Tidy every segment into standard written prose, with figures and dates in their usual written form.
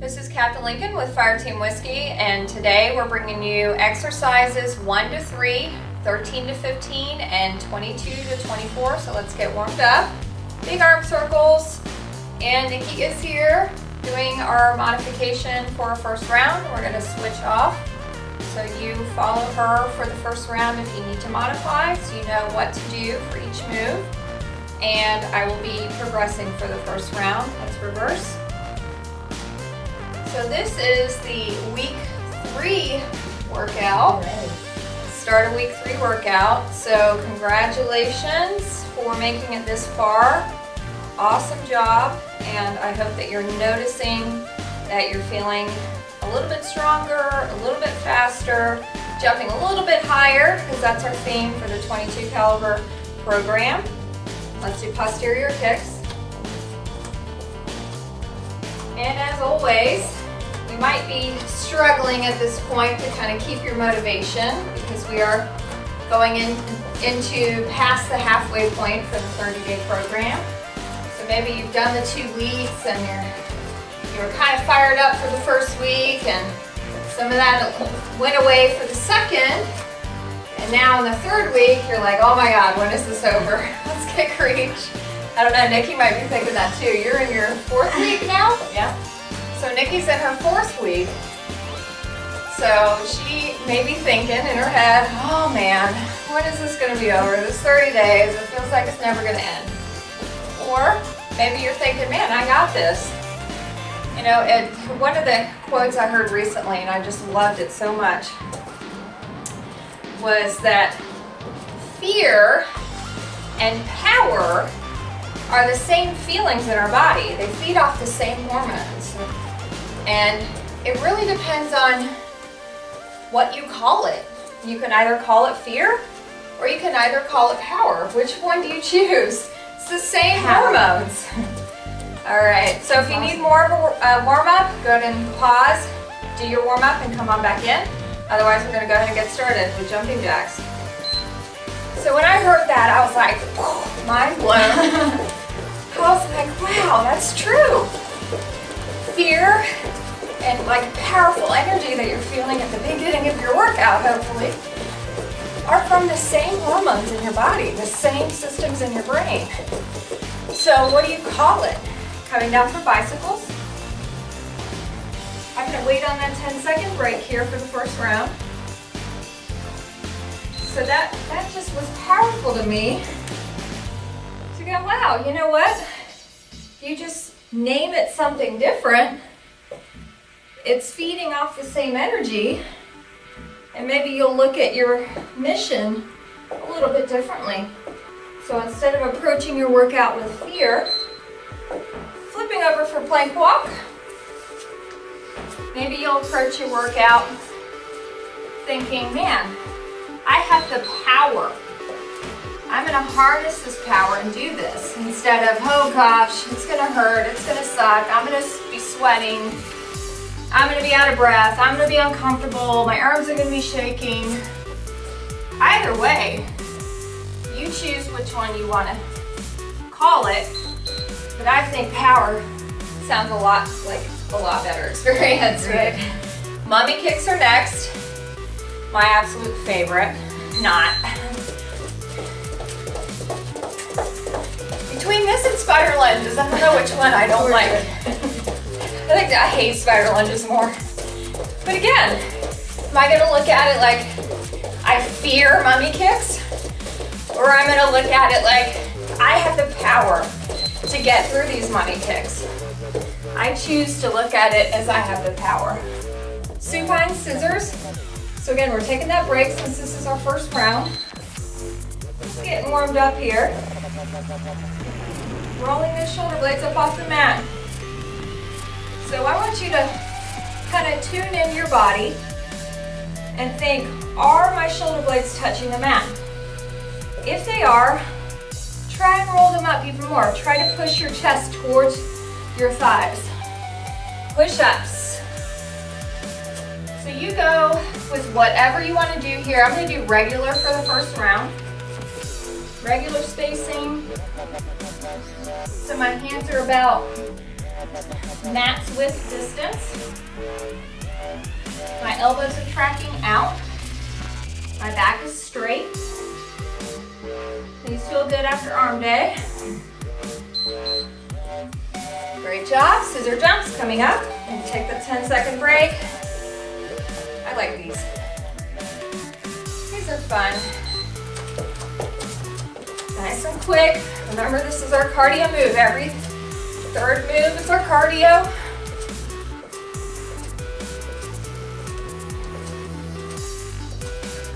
This is Captain Lincoln with Fireteam Whiskey, and today we're bringing you exercises 1 to 3, 13 to 15, and 22 to 24. So let's get warmed up. Big arm circles, and Nikki is here doing our modification for our first round. We're going to switch off, so you follow her for the first round if you need to modify, so you know what to do for each move. And I will be progressing for the first round. Let's reverse. So this is the week 3 workout. Start a week 3 workout. So congratulations for making it this far. Awesome job. And I hope that you're noticing that you're feeling a little bit stronger, a little bit faster, jumping a little bit higher, because that's our theme for the 22 caliber program. Let's do posterior kicks. And as always, you might be struggling at this point to kind of keep your motivation because we are going into past the halfway point for the 30-day program. So maybe you've done the 2 weeks and you're kind of fired up for the first week, and some of that went away for the second. And now in the 3rd week, you're like, oh my God, when is this over? Let's get reach. I don't know, Nikki might be thinking that too. You're in your 4th week now? Yeah. So Nikki's in her 4th week. So she may be thinking in her head, oh man, when is this gonna be over? This 30 days, it feels like it's never gonna end. Or maybe you're thinking, man, I got this. You know, one of the quotes I heard recently, and I just loved it so much, was that fear and power are the same feelings in our body. They feed off the same hormones. And it really depends on what you call it. You can either call it fear or you can either call it power. Which one do you choose? It's the same hormones. All right, so if you need more of a warm-up, go ahead and pause, do your warm-up and come on back in. Otherwise, we're gonna go ahead and get started with jumping jacks. So when I heard that, I was like, mind blown. I was like, wow, that's true. Fear and like powerful energy that you're feeling at the beginning of your workout, hopefully, are from the same hormones in your body, the same systems in your brain. So what do you call it? Coming down for bicycles. I'm going to wait on that 10-second break here for the first round. So that just was powerful to me. To go, wow, you know what? You just name it something different. It's feeding off the same energy. And maybe you'll look at your mission a little bit differently. So instead of approaching your workout with fear, flipping over for plank walk, maybe you'll approach your workout thinking, man, I have the power. I'm gonna harness this power and do this instead of, oh gosh, it's gonna hurt, it's gonna suck, I'm gonna be sweating, I'm gonna be out of breath, I'm gonna be uncomfortable, my arms are gonna be shaking. Either way, you choose which one you wanna call it, but I think power sounds a lot better experience, right? Mummy kicks are next. My absolute favorite. Not. Between this and spider lunges, I don't know which one I don't like. I hate spider lunges more. But again, am I gonna look at it like I fear mummy kicks? Or I'm gonna look at it like I have the power to get through these mummy kicks? I choose to look at it as I have the power. Supine scissors. So again, we're taking that break since this is our first round. Just getting warmed up here. Rolling the shoulder blades up off the mat. So I want you to kind of tune in your body and think, are my shoulder blades touching the mat? If they are, try and roll them up even more. Try to push your chest towards your thighs. Push-ups. So you go with whatever you want to do here. I'm going to do regular for the first round. Regular spacing. So my hands are about Mat's width distance. My elbows are tracking out. My back is straight. These feel good after arm day. Great job. Scissor jumps coming up. And take the 10-second break. I like these. These are fun. Nice and quick. Remember, this is our cardio move. Every third move is our cardio.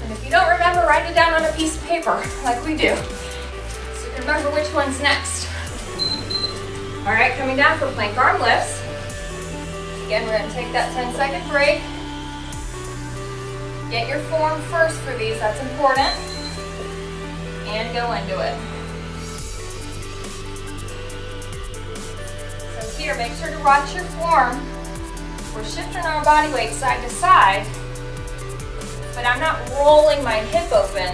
And if you don't remember, write it down on a piece of paper like we do, so you can remember which one's next. All right, coming down for plank arm lifts. Again, we're going to take that 10-second break. Get your form first for these, that's important. And go into it. So here, make sure to watch your form. We're shifting our body weight side to side, but I'm not rolling my hip open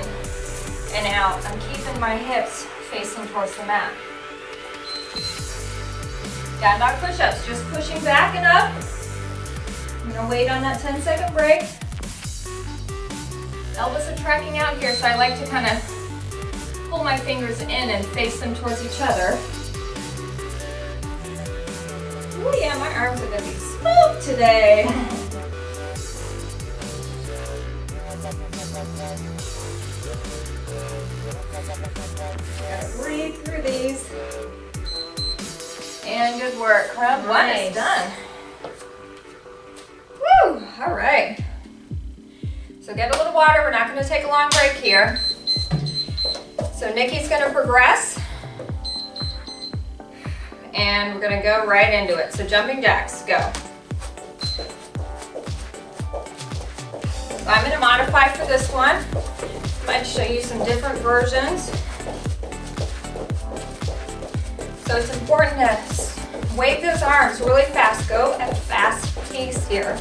and out. I'm keeping my hips facing towards the mat. Down dog push-ups, just pushing back and up. I'm gonna wait on that 10-second break. Elbows are tracking out here, so I like to kind of pull my fingers in and face them towards each other. Oh yeah, my arms are gonna be smooth today. Gotta breathe through these. And good work. Round one is done. Woo! All right. So get a little water. We're not going to take a long break here. So Nikki's going to progress. And we're going to go right into it. So jumping jacks, go. So I'm going to modify for this one. Might show you some different versions. So it's important to wave those arms really fast. Go at a fast pace here.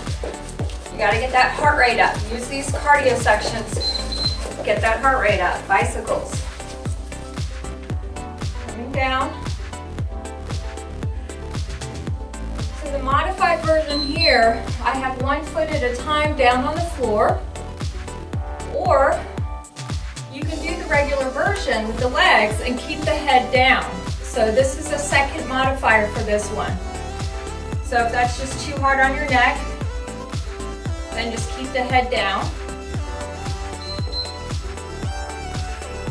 You got to get that heart rate up. Use these cardio sections. Get that heart rate up. Bicycles. Coming down. So the modified version here, I have 1 foot at a time down on the floor. Or you can do the regular version with the legs and keep the head down. So this is a second modifier for this one. So if that's just too hard on your neck, then just keep the head down.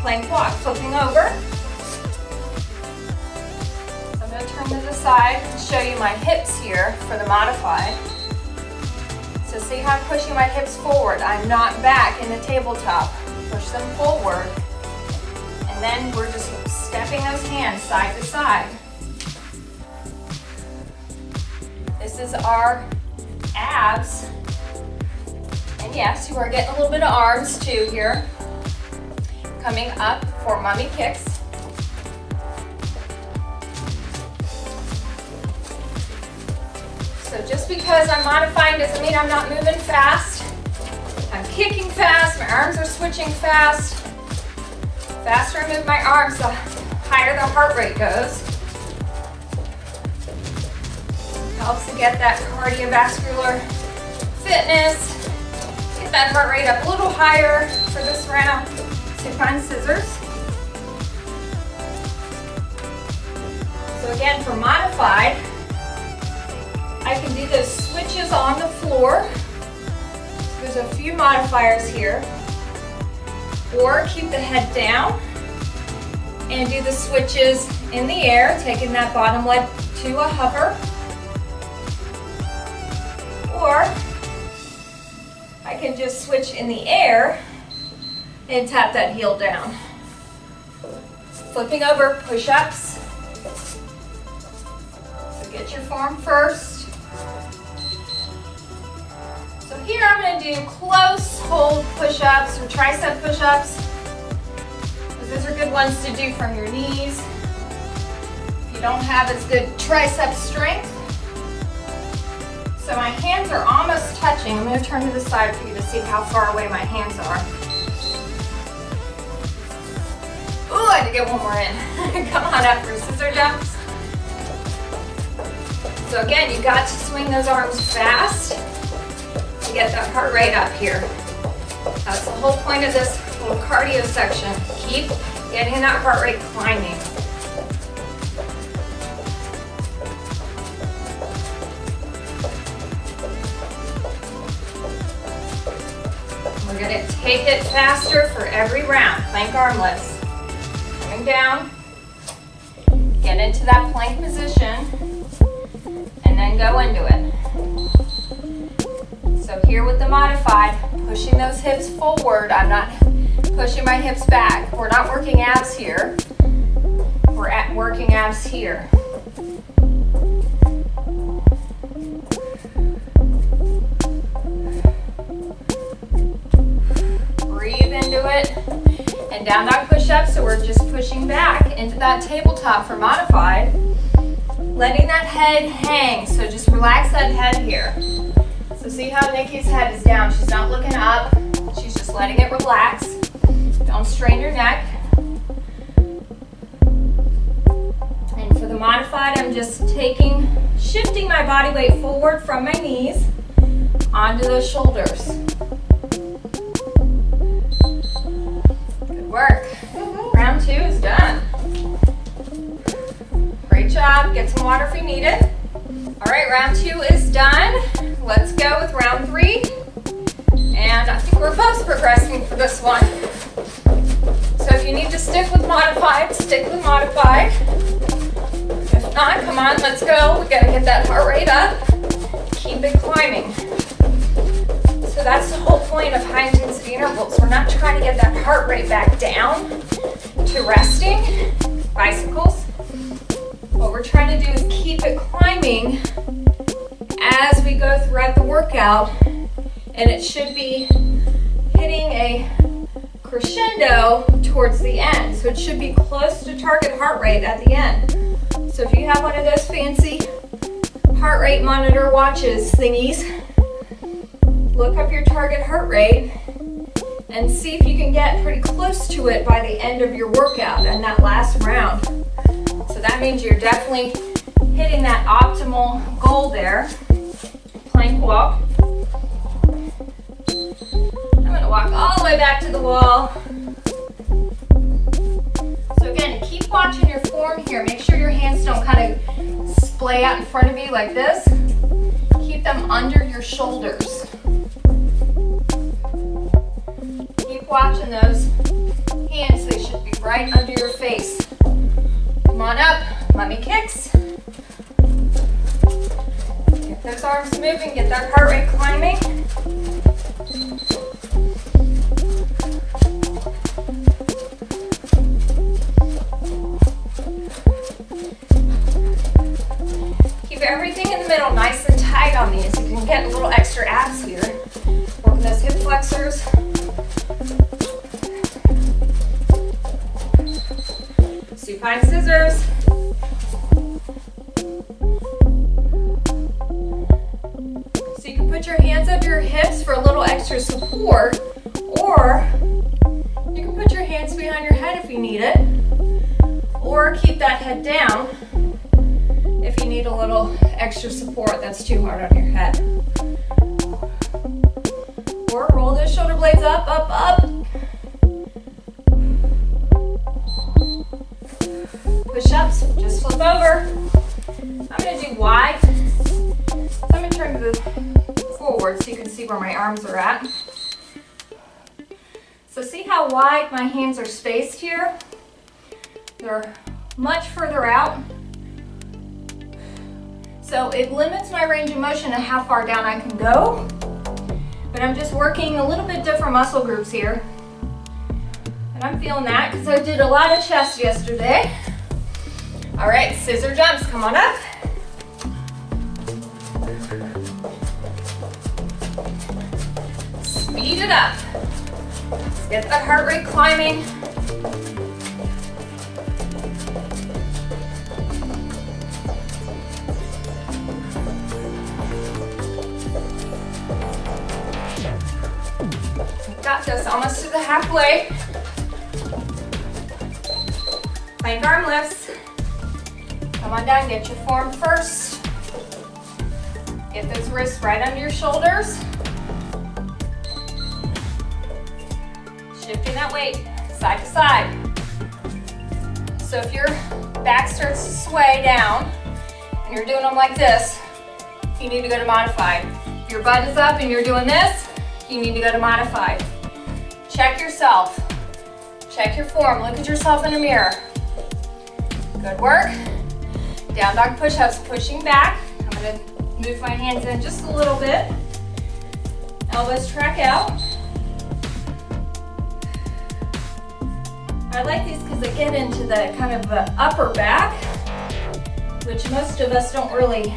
Plank walk, flipping over. So I'm going to turn to the side and show you my hips here for the modified. So see how I'm pushing my hips forward. I'm not back in the tabletop. Push them forward. And then we're just stepping those hands side to side. This is our abs. And yes, you are getting a little bit of arms too here. Coming up for mummy kicks. So just because I'm modifying doesn't mean I'm not moving fast. I'm kicking fast, my arms are switching fast. Faster I move my arms, the higher the heart rate goes. Helps to get that cardiovascular fitness. Get that heart rate up a little higher for this round. So find scissors. So again, for modified, I can do those switches on the floor. So there's a few modifiers here. Or keep the head down and do the switches in the air, taking that bottom leg to a hover. Or I can just switch in the air and tap that heel down. Flipping over, push-ups. So get your form first. So here I'm going to do close hold push-ups or tricep push-ups. Those are good ones to do from your knees. If you don't have as good tricep strength. So my hands are almost touching. I'm going to turn to the side for you to see how far away my hands are. Ooh, I had to get one more in. Come on up for scissor jumps. So again, you got to swing those arms fast to get that heart rate up here. That's the whole point of this little cardio section. Keep getting that heart rate climbing. We're gonna take it faster for every round. Plank arm lifts. Coming down, get into that plank position, and then go into it. So here with the modified, pushing those hips forward. I'm not pushing my hips back. We're not working abs here. We're working abs here. Breathe into it. And down dog push-up, so we're just pushing back into that tabletop for modified. Letting that head hang, so just relax that head here. So see how Nikki's head is down. She's not looking up. She's just letting it relax. Don't strain your neck. And for the modified, I'm just shifting my body weight forward from my knees onto those shoulders. Good work. Round 2 is done. Great job. Get some water if you need it. All right, round 2 is done. Let's go with round 3. And I think we're both progressing for this one. So if you need to stick with modified, stick with modified. If not, come on, let's go. We gotta get that heart rate up. Keep it climbing. So that's the whole point of high intensity intervals. We're not trying to get that heart rate back down to resting, bicycles. What we're trying to do is keep it climbing as we go throughout the workout, and it should be hitting a crescendo towards the end. So it should be close to target heart rate at the end. So if you have one of those fancy heart rate monitor watches thingies, look up your target heart rate and see if you can get pretty close to it by the end of your workout and that last round. So that means you're definitely hitting that optimal goal there. Plank walk. I'm going to walk all the way back to the wall. So again, keep watching your form here. Make sure your hands don't kind of splay out in front of you like this. Keep them under your shoulders. Keep watching those hands. They should be right under your face. Come on up, mummy kicks. Get those arms moving, get that heart rate climbing. Keep everything in the middle nice and tight on these. You can get a little extra abs here. Working those hip flexors. Supine scissors. So you can put your hands under your hips for a little extra support, or you can put your hands behind your head if you need it, or keep that head down if you need a little extra support that's too hard on your head. Or roll those shoulder blades up, up, up. Push-ups, just flip over. I'm going to do wide. So I'm going to try to move forward so you can see where my arms are at. So see how wide my hands are spaced here? They're much further out. So it limits my range of motion and how far down I can go. But I'm just working a little bit different muscle groups here. And I'm feeling that because I did a lot of chest yesterday. All right, scissor jumps, come on up. Speed it up. Let's get that heart rate climbing. Got this, almost to the halfway. Plank arm lifts. Come on down, get your form first. Get those wrists right under your shoulders. Shifting that weight side to side. So if your back starts to sway down and you're doing them like this, you need to go to modified. If your butt is up and you're doing this, you need to go to modified. Check yourself. Check your form. Look at yourself in the mirror. Good work. Down dog push-ups, pushing back. I'm going to move my hands in just a little bit. Elbows track out. I like these because they get into the kind of the upper back, which most of us don't really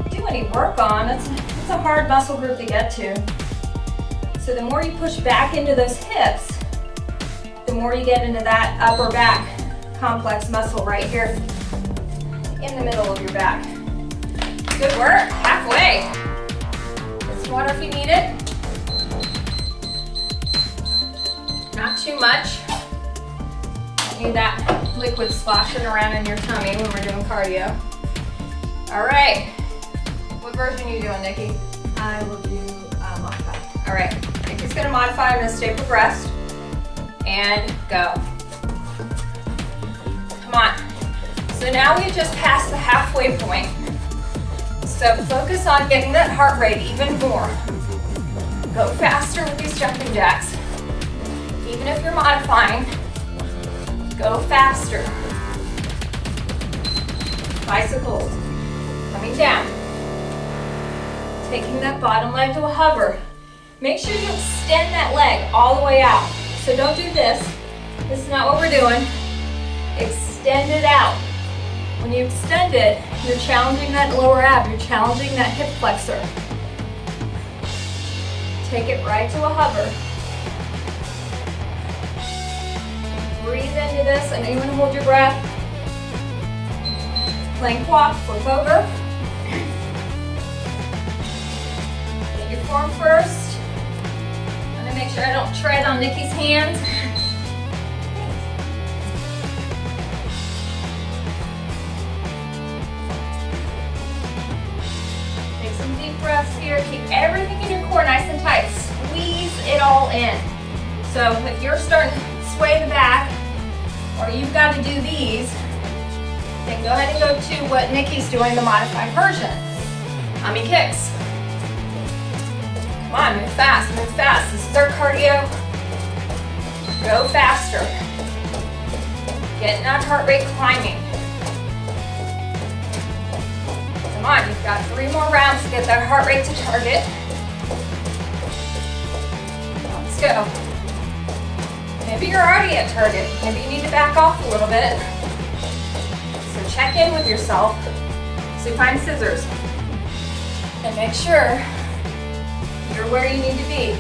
do any work on. It's a hard muscle group to get to. So the more you push back into those hips, the more you get into that upper back complex muscle right here in the middle of your back. Good work, halfway. Get some water if you need it. Not too much. Need that liquid splashing around in your tummy when we're doing cardio. All right, what version are you doing, Nikki? I will do modified. All right, Nikki's gonna modify. I'm gonna stay progressed and go. Come on. So now we've just passed the halfway point. So focus on getting that heart rate even more. Go faster with these jumping jacks. Even if you're modifying, go faster. Bicycles, coming down. Taking that bottom leg to a hover. Make sure you extend that leg all the way out. So don't do this. This is not what we're doing. Extend it out. When you extend it, you're challenging that lower ab. You're challenging that hip flexor. Take it right to a hover. Breathe into this, and even hold your breath. Plank walk, flip over. Get your form first. I'm gonna make sure I don't tread on Nikki's hands. Take some deep breaths here. Keep everything in your core nice and tight. Squeeze it all in. So if you're starting to sway the back, or you've got to do these, then go ahead and go to what Nikki's doing, the modified version. Tummy kicks. Come on, move fast, move fast. This is our cardio. Go faster. Getting that heart rate climbing. Come on, you've got 3 more rounds to get that heart rate to target. Let's go. Maybe you're already at target. Maybe you need to back off a little bit. So check in with yourself. So find scissors. And make sure you're where you need to be.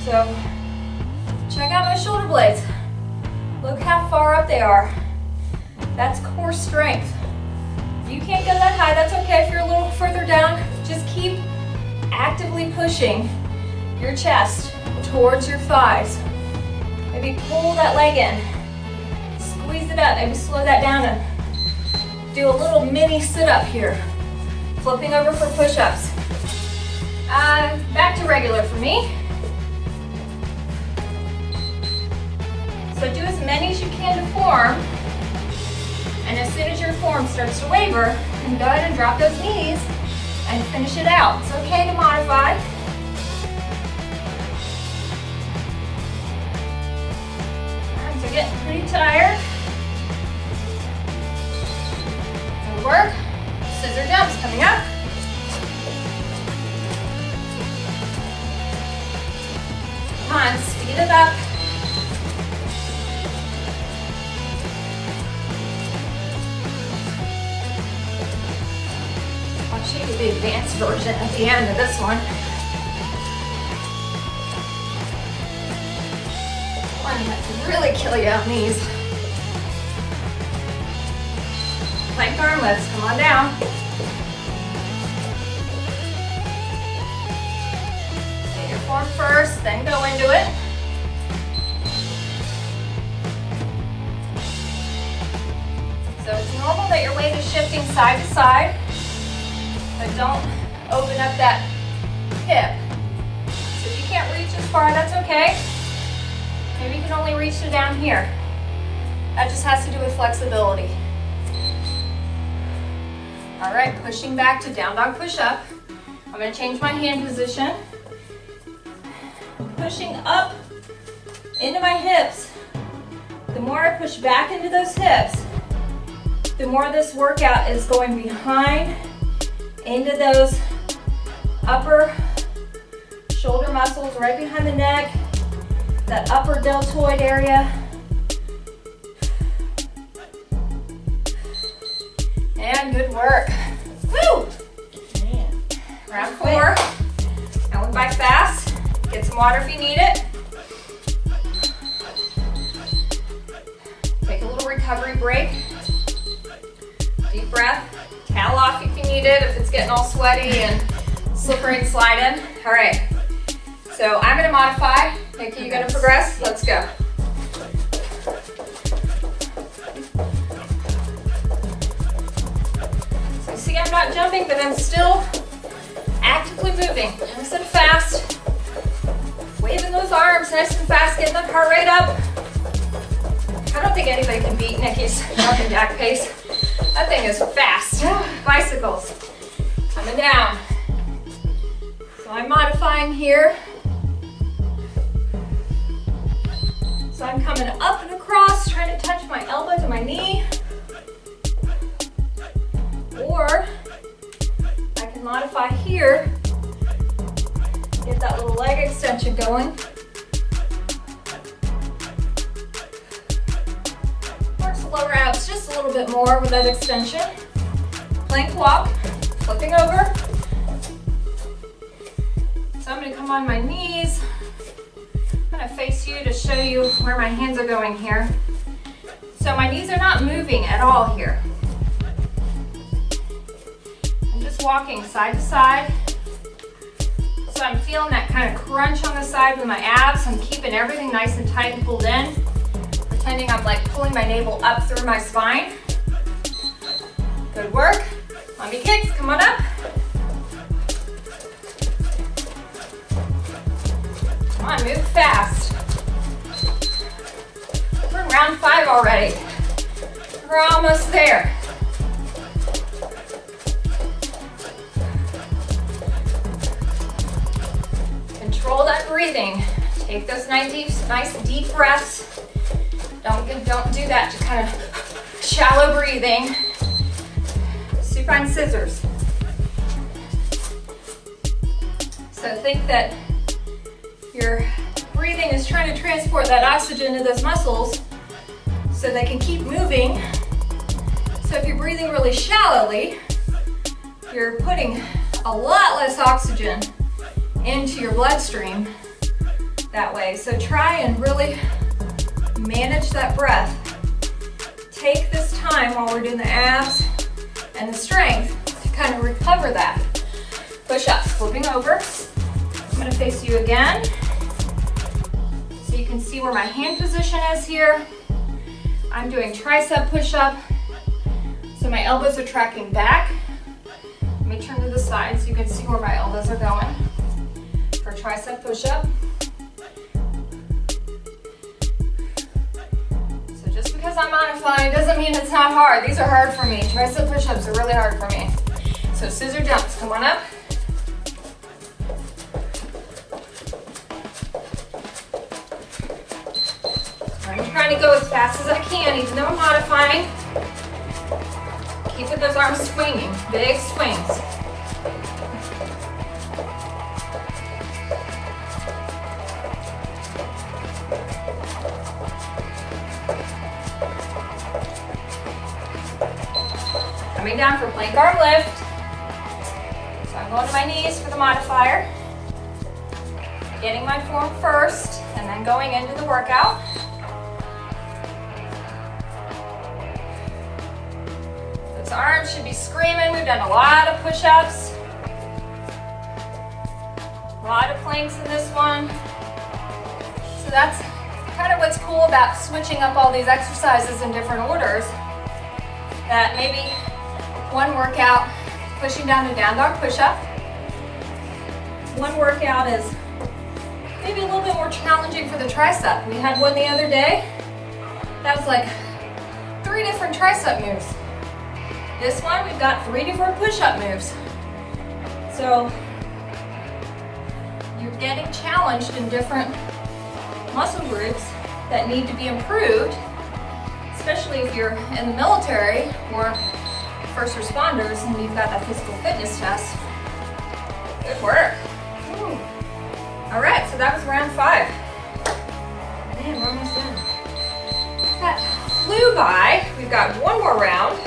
So check out my shoulder blades. Look how far up they are. That's core strength. If you can't go that high, that's okay. If you're a little further down, just keep actively pushing your chest towards your thighs. Maybe pull that leg in, squeeze it up, maybe slow that down and do a little mini sit-up here. Flipping over for push-ups. Back to regular for me. So do as many as you can to form, and as soon as your form starts to waver, then go ahead and drop those knees and finish it out. It's okay to modify. Getting pretty tired. Good work. Scissor jumps coming up. Come on, speed it up. I'll show you the advanced version at the end of this one. That really kill you on these. Plank arm lifts, come on down. Get your form first, then go into it. So it's normal that your weight is shifting side to side. but don't open up that hip. So if you can't reach as far, that's okay. Maybe you can only reach to down here. That just has to do with flexibility. All right, pushing back to down dog push-up. I'm gonna change my hand position. Pushing up into my hips. The more I push back into those hips, the more this workout is going behind into those upper shoulder muscles right behind the neck, that upper deltoid area. And good work. Woo! Round 4. That went by fast. Get some water if you need it. Take a little recovery break. Deep breath. Towel off if you need it, if it's getting all sweaty and slippery and sliding. All right. So I'm going to modify. Nikki, you going to progress? Let's go. So see, I'm not jumping, but I'm still actively moving. Nice and fast. Waving those arms nice and fast, getting the heart rate up. I don't think anybody can beat Nikki's jumping jack pace. That thing is fast. Bicycles. Coming down. So I'm modifying here. So I'm coming up and across, trying to touch my elbow to my knee. Or I can modify here, get that little leg extension going. Works the lower abs just a little bit more with that extension. Plank walk, flipping over. So I'm going to come on my knees. I'm going to face you to show you where my hands are going here. So my knees are not moving at all here. I'm just walking side to side. So I'm feeling that kind of crunch on the side with my abs. I'm keeping everything nice and tight and pulled in. Pretending I'm like pulling my navel up through my spine. Good work. Mommy kicks, come on up. Come on, move fast. We're in round 5 already. We're almost there. Control that breathing. Take those nice deep breaths. Don't do that to kind of shallow breathing. Supine scissors. So think that your breathing is trying to transport that oxygen to those muscles so they can keep moving. So if you're breathing really shallowly, you're putting a lot less oxygen into your bloodstream that way. So try and really manage that breath. Take this time while we're doing the abs and the strength to kind of recover that. Push up, flipping over. I'm going to face you again. So you can see where my hand position is here. I'm doing tricep push-up. So my elbows are tracking back. Let me turn to the side so you can see where my elbows are going for tricep push-up. So just because I'm modifying doesn't mean it's not hard. These are hard for me. Tricep push-ups are really hard for me. So scissor jumps, come on up. I'm trying to go as fast as I can, even though I'm modifying. Keep those arms swinging, big swings. Coming down for plank arm lift. So I'm going to my knees for the modifier. Getting my form first, and then going into the workout. Those arms should be screaming. We've done a lot of push-ups. A lot of planks in this one. So that's kind of what's cool about switching up all these exercises in different orders. That maybe one workout pushing down to down dog push-up. One workout is maybe a little bit more challenging for the tricep. We had one the other day that was like 3 different tricep moves. This one, we've got 3 different push-up moves. So you're getting challenged in different muscle groups that need to be improved, especially if you're in the military or first responders and you've got that physical fitness test. Good work. Ooh. All right, so that was round 5. Man, we're almost done. That flew by. We've got one more round.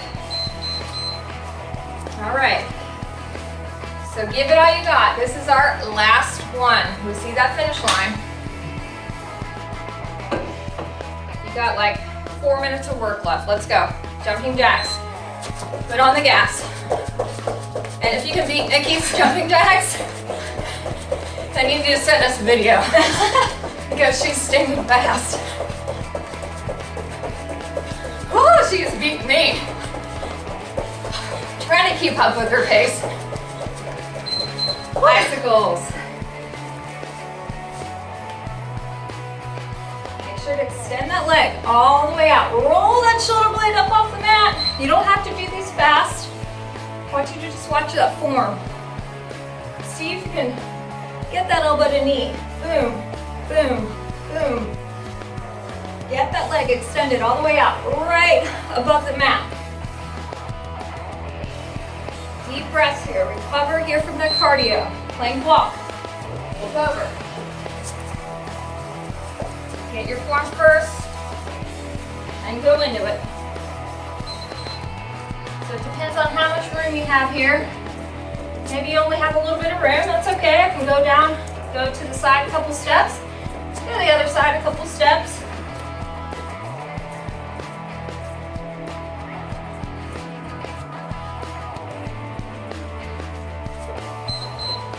All right. So give it all you got. This is our last one. We see that finish line. You got like 4 minutes of work left. Let's go. Jumping jacks. Put on the gas. And if you can beat Nikki's jumping jacks, then you need to send us a video because she's stinging fast. Oh, she has beaten me. Trying to keep up with her pace. Bicycles. Make sure to extend that leg all the way out. Roll that shoulder blade up off the mat. You don't have to do these fast. I want you to just watch that form. See if you can get that elbow to knee. Boom, boom, boom. Get that leg extended all the way out, right above the mat. Deep breaths here. Recover here from that cardio. Plank walk. Look over. Get your form first and go into it. So it depends on how much room you have here. Maybe you only have a little bit of room. That's okay. I can go down, go to the side a couple steps, go to the other side a couple steps.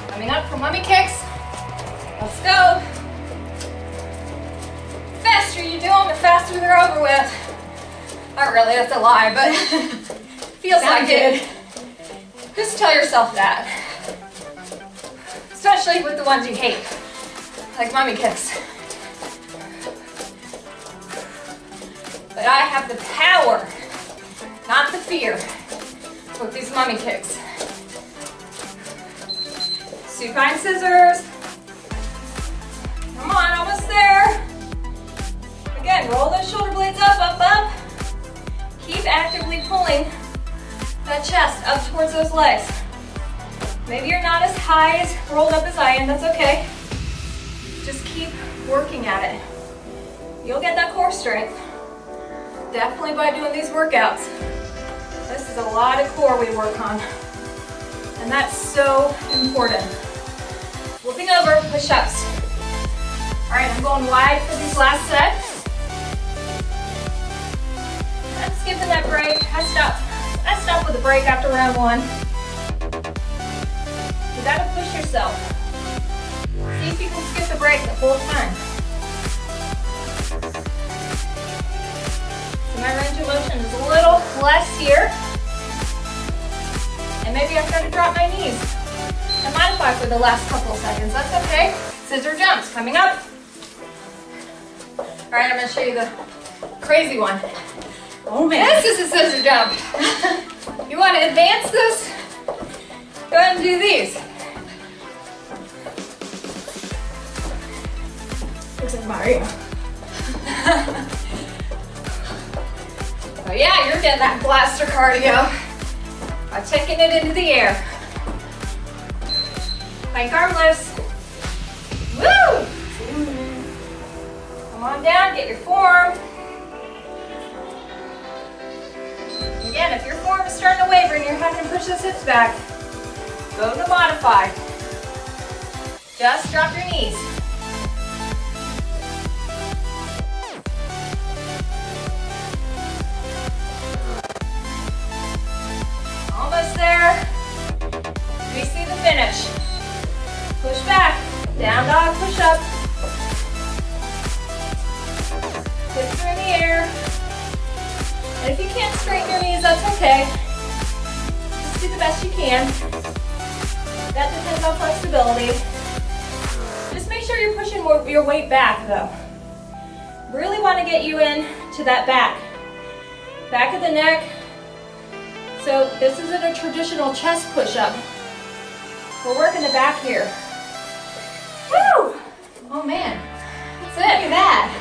Coming up for mummy kicks. Let's go. The faster you do them, the faster they're over with. Not really, that's a lie, but feels like it. Just tell yourself that. Especially with the ones you hate, like mummy kicks. But I have the power, not the fear, with these mummy kicks. Supine scissors. Come on, almost there. Again, roll those shoulder blades up, up, up. Keep actively pulling that chest up towards those legs. Maybe you're not as high as rolled up as I am, that's okay. Just keep working at it. You'll get that core strength, definitely by doing these workouts. This is a lot of core we work on, and that's so important. Flipping over, push-ups. All right, I'm going wide for these last sets. I'm skipping that break. I stopped with a break after round 1. You gotta push yourself. See if you can skip the break the whole time. So my range of motion is a little less here. And maybe I've got to drop my knees and modify for the last couple of seconds. That's okay. Scissor jumps coming up. All right, I'm gonna show you the crazy one. Oh man. This is a scissor jump. You want to advance this? Go ahead and do these. Looks like Mario. Oh yeah, you're getting that blaster cardio by taking it into the air. Plank arm lifts. Woo! Come on down, get your form. Again, if your form is starting to waver and you're having to push those hips back, go to modify. Just drop your knees. Almost there. We see the finish. Push back. Down dog, push up. Hips are in the air. And if you can't straighten your knees, that's okay. Just do the best you can. That depends on flexibility. Just make sure you're pushing your weight back though. Really want to get you in to that back of the neck. So this isn't a traditional chest push-up. We're working the back here. Woo! Oh man, That's look at it. that.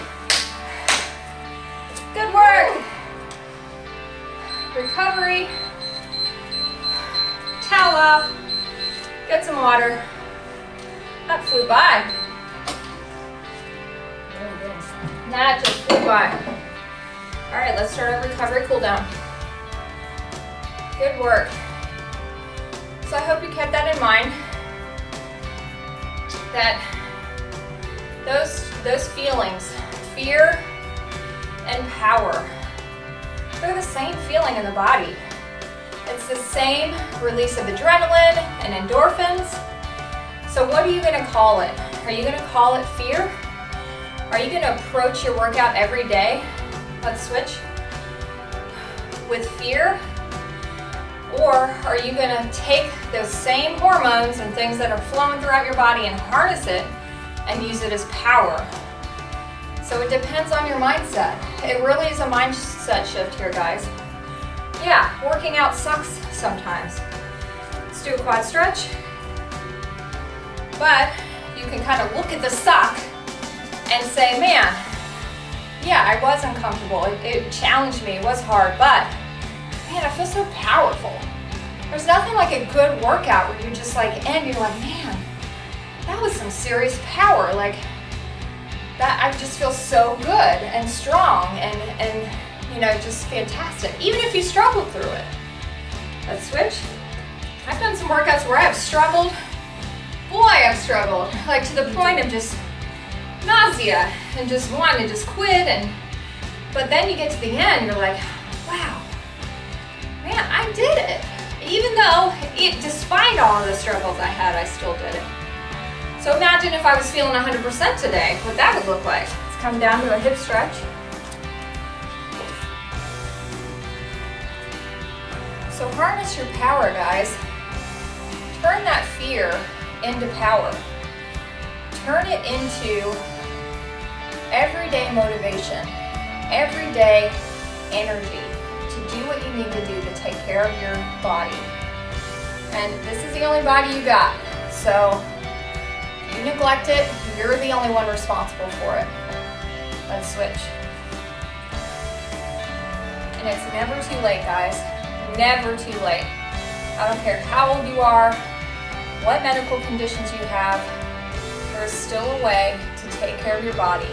Good work. Recovery. Towel off. Get some water. That flew by. That just flew by. All right, let's start our recovery cool down. Good work. So I hope you kept that in mind, that those feelings, fear and power, they're the same feeling in the body. It's the same release of adrenaline and endorphins. So what are you going to call it? Are you going to call it fear? Are you going to approach your workout every day? Let's switch. With fear? Or are you going to take those same hormones and things that are flowing throughout your body and harness it and use it as power? So it depends on your mindset. It really is a mindset shift here, guys. Yeah, working out sucks sometimes. Let's do a quad stretch. But you can kind of look at the suck and say, man, yeah, I was uncomfortable. It challenged me, it was hard, but man, I feel so powerful. There's nothing like a good workout where you just like end, you're like, man, that was some serious power. Like that, I just feel so good and strong and you know, just fantastic. Even if you struggled through it. Let's switch. I've done some workouts where I've struggled. Boy, I've struggled. Like to the point of just nausea and just wanting to just quit. But then you get to the end, you're like, wow, man, I did it. Even though, despite all of the struggles I had, I still did it. So imagine if I was feeling 100% today, what that would look like. Let's come down to a hip stretch. So harness your power, guys. Turn that fear into power. Turn it into everyday motivation, everyday energy to do what you need to do to take care of your body. And this is the only body you got. So if you neglect it, you're the only one responsible for it. Let's switch. And it's never too late, guys. Never too late. I don't care how old you are, what medical conditions you have, there is still a way to take care of your body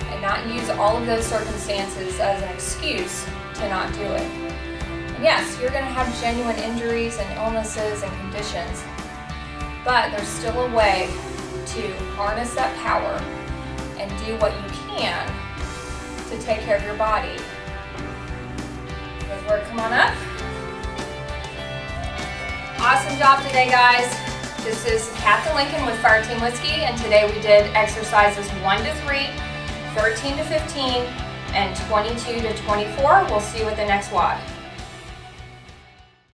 and not use all of those circumstances as an excuse to not do it. And yes, you're going to have genuine injuries and illnesses and conditions, but there's still a way to harness that power and do what you can to take care of your body. Good work, come on up. Awesome job today, guys. This is Kathy Lincoln with Fireteam Whiskey, and today we did exercises 1 to 3, 13 to 15, and 22 to 24. We'll see you with the next WOD.